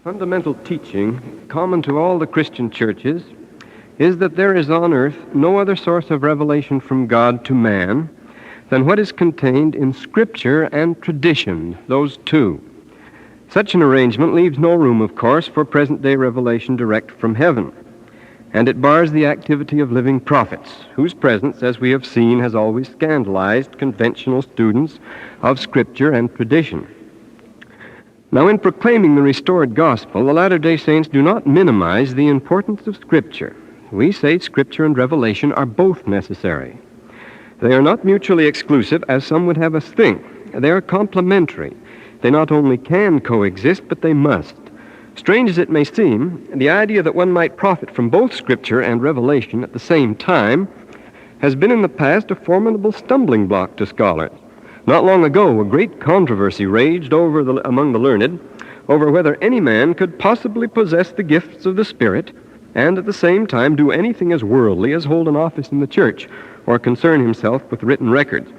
Fundamental teaching, common to all the Christian churches, is that there is on earth no other source of revelation from God to man than what is contained in Scripture and tradition, those two. Such an arrangement leaves no room, of course, for present-day revelation direct from heaven, and it bars the activity of living prophets, whose presence, as we have seen, has always scandalized conventional students of Scripture and tradition. Now, in proclaiming the restored gospel, the Latter-day Saints do not minimize the importance of Scripture. We say Scripture and revelation are both necessary. They are not mutually exclusive, as some would have us think. They are complementary. They not only can coexist, but they must. Strange as it may seem, the idea that one might profit from both Scripture and revelation at the same time has been in the past a formidable stumbling block to scholars. Not long ago, a great controversy raged among the learned over whether any man could possibly possess the gifts of the Spirit and at the same time do anything as worldly as hold an office in the church or concern himself with written records.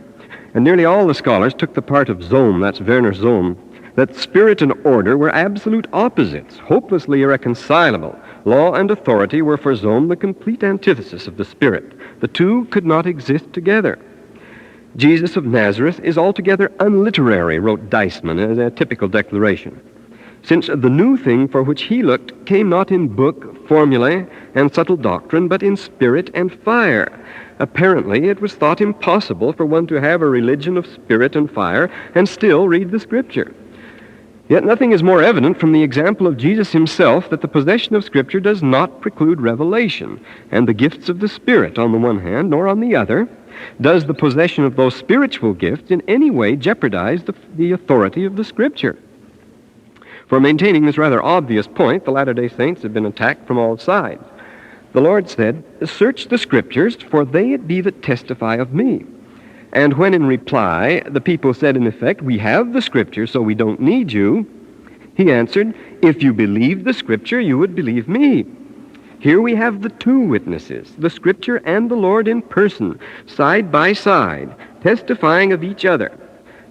And nearly all the scholars took the part of Zohm, that's Werner Zohm, that spirit and order were absolute opposites, hopelessly irreconcilable. Law and authority were for Zohm the complete antithesis of the Spirit. The two could not exist together. Jesus of Nazareth is altogether unliterary, wrote Deisman as a typical declaration, since the new thing for which he looked came not in book, formulae, and subtle doctrine, but in spirit and fire. Apparently, it was thought impossible for one to have a religion of spirit and fire and still read the Scripture. Yet nothing is more evident from the example of Jesus himself that the possession of Scripture does not preclude revelation, and the gifts of the Spirit on the one hand, nor on the other does the possession of those spiritual gifts in any way jeopardize the authority of the Scripture. For maintaining this rather obvious point, the Latter-day Saints have been attacked from all sides. The Lord said, "Search the Scriptures, for they it be that testify of me." And when in reply the people said in effect, "We have the Scripture, so we don't need you," he answered, "If you believed the Scripture, you would believe me." Here we have the two witnesses, the Scripture and the Lord in person, side by side, testifying of each other.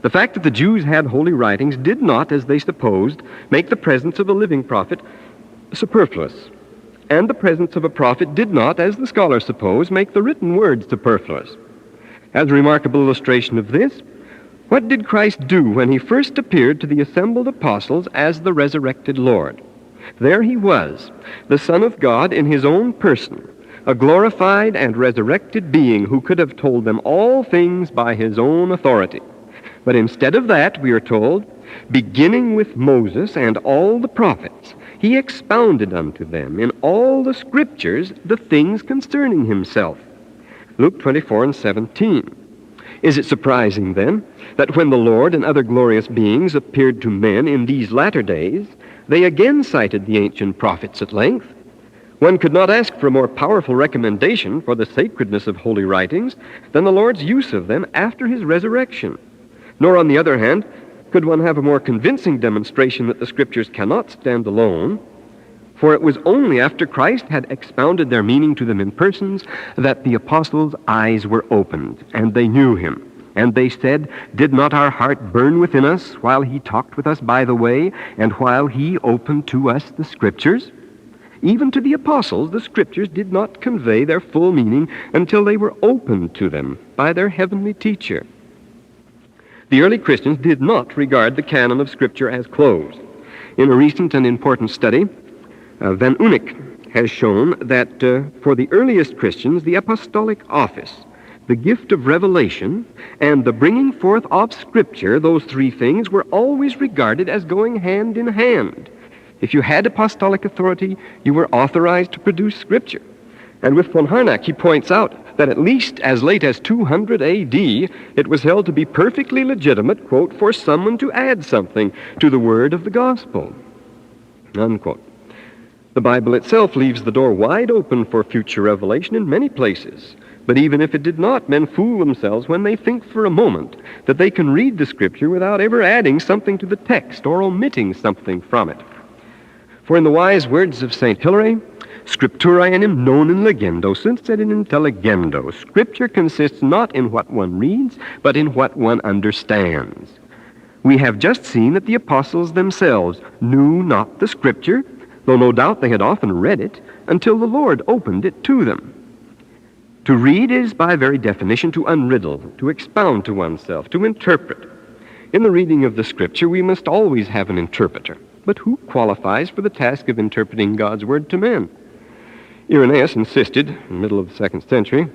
The fact that the Jews had holy writings did not, as they supposed, make the presence of a living prophet superfluous. And the presence of a prophet did not, as the scholars suppose, make the written word superfluous. As a remarkable illustration of this, what did Christ do when he first appeared to the assembled apostles as the resurrected Lord? There he was, the Son of God in his own person, a glorified and resurrected being who could have told them all things by his own authority. But instead of that, we are told, beginning with Moses and all the prophets, he expounded unto them in all the Scriptures the things concerning himself. Luke 24:17. Is it surprising, then, that when the Lord and other glorious beings appeared to men in these latter days, they again cited the ancient prophets at length? One could not ask for a more powerful recommendation for the sacredness of holy writings than the Lord's use of them after his resurrection. Nor, on the other hand, could one have a more convincing demonstration that the Scriptures cannot stand alone, for it was only after Christ had expounded their meaning to them in persons that the apostles' eyes were opened, and they knew him. And they said, "Did not our heart burn within us while he talked with us by the way, and while he opened to us the Scriptures?" Even to the apostles, the Scriptures did not convey their full meaning until they were opened to them by their heavenly teacher. The early Christians did not regard the canon of Scripture as closed. In a recent and important study, Van Unik has shown that for the earliest Christians, the apostolic office, the gift of revelation, and the bringing forth of Scripture, those three things were always regarded as going hand in hand. If you had apostolic authority, you were authorized to produce Scripture. And with von Harnack, he points out that at least as late as 200 A.D., it was held to be perfectly legitimate, quote, for someone to add something to the word of the gospel, unquote. The Bible itself leaves the door wide open for future revelation in many places. But even if it did not, men fool themselves when they think for a moment that they can read the Scripture without ever adding something to the text or omitting something from it. For in the wise words of St. Hilary, Scriptura enim non in legendo, sunt sed in intelligendo. Scripture consists not in what one reads, but in what one understands. We have just seen that the apostles themselves knew not the Scripture, though no doubt they had often read it, until the Lord opened it to them. To read is, by very definition, to unriddle, to expound to oneself, to interpret. In the reading of the Scripture, we must always have an interpreter. But who qualifies for the task of interpreting God's Word to men? Irenaeus insisted, in the middle of the 2nd century,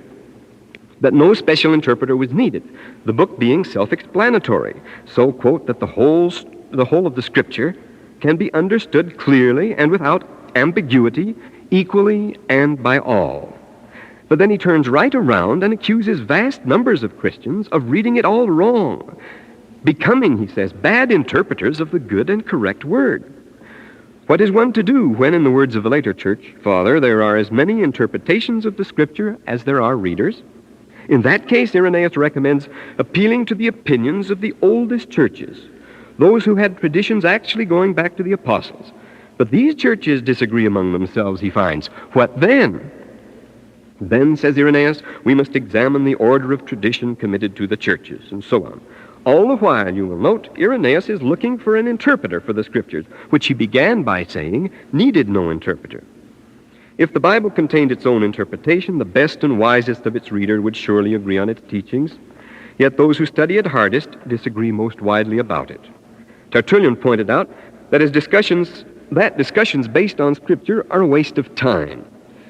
that no special interpreter was needed, the book being self-explanatory, so, quote, that the whole of the Scripture can be understood clearly and without ambiguity, equally and by all. But then he turns right around and accuses vast numbers of Christians of reading it all wrong, becoming, he says, bad interpreters of the good and correct Word. What is one to do when, in the words of a later church father, there are as many interpretations of the Scripture as there are readers? In that case, Irenaeus recommends appealing to the opinions of the oldest churches, those who had traditions actually going back to the apostles. But these churches disagree among themselves, he finds. What then? Then, says Irenaeus, we must examine the order of tradition committed to the churches, and so on. All the while, you will note, Irenaeus is looking for an interpreter for the Scriptures, which he began by saying needed no interpreter. If the Bible contained its own interpretation, the best and wisest of its readers would surely agree on its teachings. Yet those who study it hardest disagree most widely about it. Tertullian pointed out that discussions based on Scripture are a waste of time,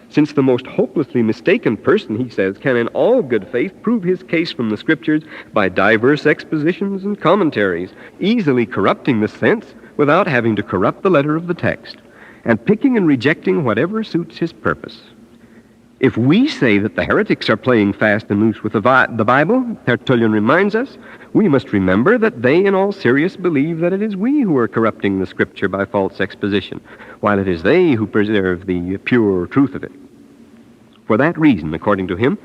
since the most hopelessly mistaken person, he says, can in all good faith prove his case from the Scriptures by diverse expositions and commentaries, easily corrupting the sense without having to corrupt the letter of the text, and picking and rejecting whatever suits his purpose. If we say that the heretics are playing fast and loose with the Bible, Tertullian reminds us, we must remember that they in all seriousness believe that it is we who are corrupting the Scripture by false exposition, while it is they who preserve the pure truth of it. For that reason, according to him,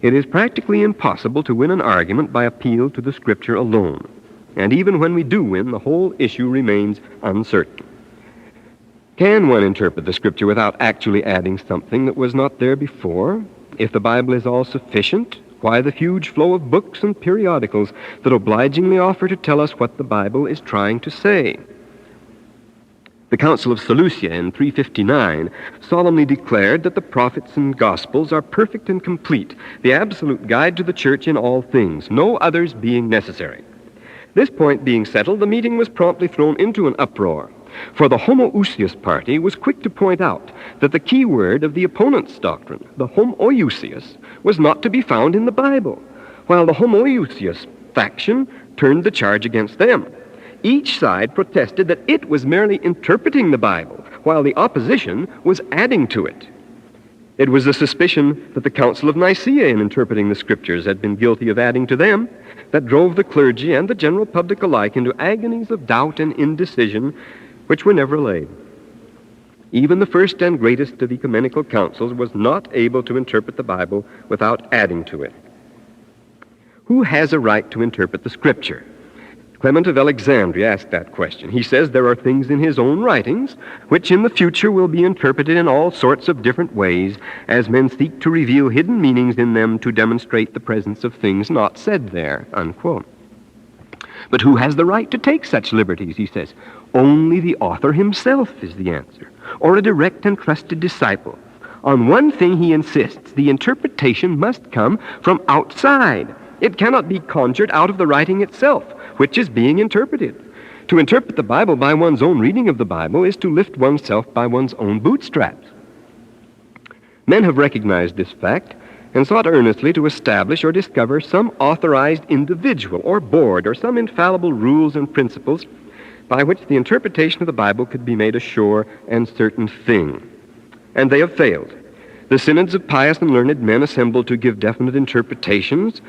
it is practically impossible to win an argument by appeal to the Scripture alone. And even when we do win, the whole issue remains uncertain. Can one interpret the Scripture without actually adding something that was not there before? If the Bible is all sufficient, why the huge flow of books and periodicals that obligingly offer to tell us what the Bible is trying to say? The Council of Seleucia in 359 solemnly declared that the prophets and Gospels are perfect and complete, the absolute guide to the church in all things, no others being necessary. This point being settled, the meeting was promptly thrown into an uproar. For the homoousios party was quick to point out that the key word of the opponent's doctrine, the homoousios, was not to be found in the Bible, while the homoousios faction turned the charge against them. Each side protested that it was merely interpreting the Bible, while the opposition was adding to it. It was the suspicion that the Council of Nicaea, in interpreting the Scriptures, had been guilty of adding to them that drove the clergy and the general public alike into agonies of doubt and indecision which were never allayed. Even the first and greatest of ecumenical councils was not able to interpret the Bible without adding to it. Who has a right to interpret the Scripture? Clement of Alexandria asked that question. He says there are things in his own writings which in the future will be interpreted in all sorts of different ways as men seek to reveal hidden meanings in them to demonstrate the presence of things not said there, unquote. But who has the right to take such liberties, he says? Only the author himself is the answer, or a direct and trusted disciple. On one thing he insists, the interpretation must come from outside. It cannot be conjured out of the writing itself, which is being interpreted. To interpret the Bible by one's own reading of the Bible is to lift oneself by one's own bootstraps. Men have recognized this fact and sought earnestly to establish or discover some authorized individual or board or some infallible rules and principles by which the interpretation of the Bible could be made a sure and certain thing. And they have failed. The synods of pious and learned men assembled to give definite interpretations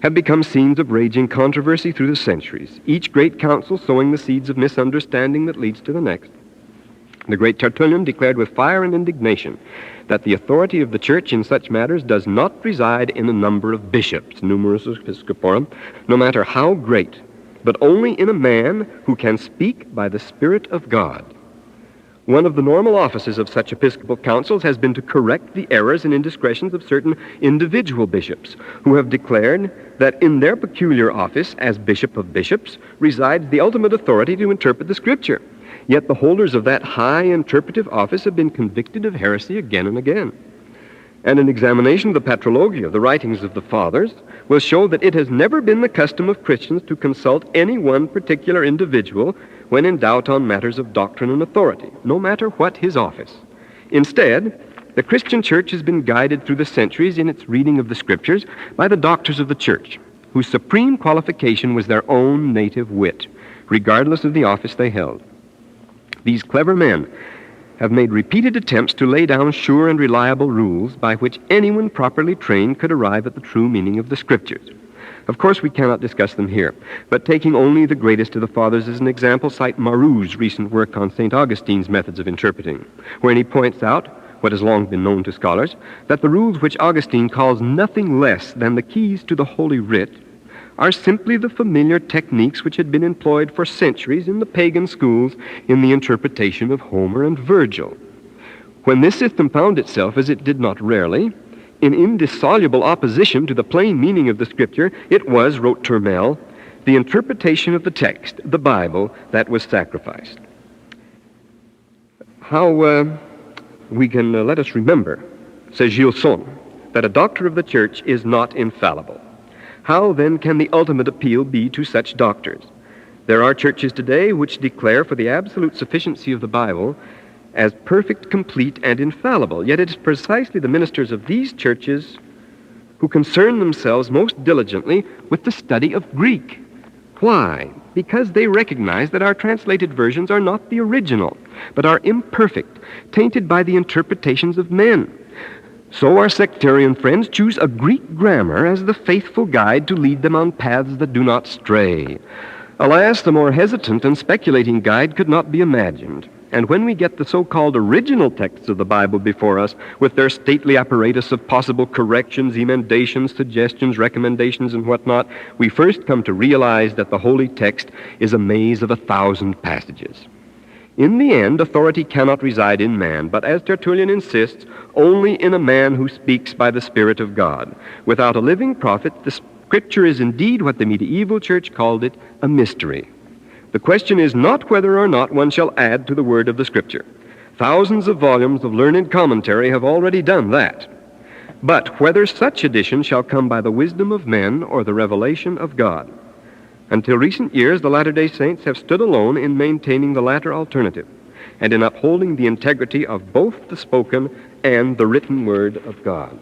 have become scenes of raging controversy through the centuries, each great council sowing the seeds of misunderstanding that leads to the next. The great Tertullian declared with fire and indignation that the authority of the church in such matters does not reside in a number of bishops, numerus episcoporum, no matter how great, but only in a man who can speak by the Spirit of God. One of the normal offices of such episcopal councils has been to correct the errors and indiscretions of certain individual bishops who have declared that in their peculiar office as bishop of bishops resides the ultimate authority to interpret the Scripture. Yet the holders of that high interpretive office have been convicted of heresy again and again. And an examination of the Patrologia, the writings of the Fathers, will show that it has never been the custom of Christians to consult any one particular individual when in doubt on matters of doctrine and authority, no matter what his office. Instead, the Christian church has been guided through the centuries in its reading of the Scriptures by the doctors of the church, whose supreme qualification was their own native wit, regardless of the office they held. These clever men have made repeated attempts to lay down sure and reliable rules by which anyone properly trained could arrive at the true meaning of the Scriptures. Of course, we cannot discuss them here, but taking only the greatest of the Fathers as an example, cite Marrou's recent work on St. Augustine's methods of interpreting, wherein he points out, what has long been known to scholars, that the rules which Augustine calls nothing less than the keys to the Holy Writ are simply the familiar techniques which had been employed for centuries in the pagan schools in the interpretation of Homer and Virgil. When this system found itself, as it did not rarely, in indissoluble opposition to the plain meaning of the Scripture, it was, wrote Turmel, the interpretation of the text, the Bible, that was sacrificed. How we can let us remember, says Gilson, that a doctor of the Church is not infallible. How, then, can the ultimate appeal be to such doctors? There are churches today which declare for the absolute sufficiency of the Bible as perfect, complete, and infallible. Yet it is precisely the ministers of these churches who concern themselves most diligently with the study of Greek. Why? Because they recognize that our translated versions are not the original, but are imperfect, tainted by the interpretations of men. So our sectarian friends choose a Greek grammar as the faithful guide to lead them on paths that do not stray. Alas, the more hesitant and speculating guide could not be imagined. And when we get the so-called original texts of the Bible before us, with their stately apparatus of possible corrections, emendations, suggestions, recommendations, and whatnot, we first come to realize that the holy text is a maze of 1,000 passages. In the end, authority cannot reside in man, but as Tertullian insists, only in a man who speaks by the Spirit of God. Without a living prophet, the Scripture is indeed what the medieval church called it, a mystery. The question is not whether or not one shall add to the word of the Scripture. Thousands of volumes of learned commentary have already done that. But whether such addition shall come by the wisdom of men or the revelation of God. Until recent years, the Latter-day Saints have stood alone in maintaining the latter alternative and in upholding the integrity of both the spoken and the written word of God.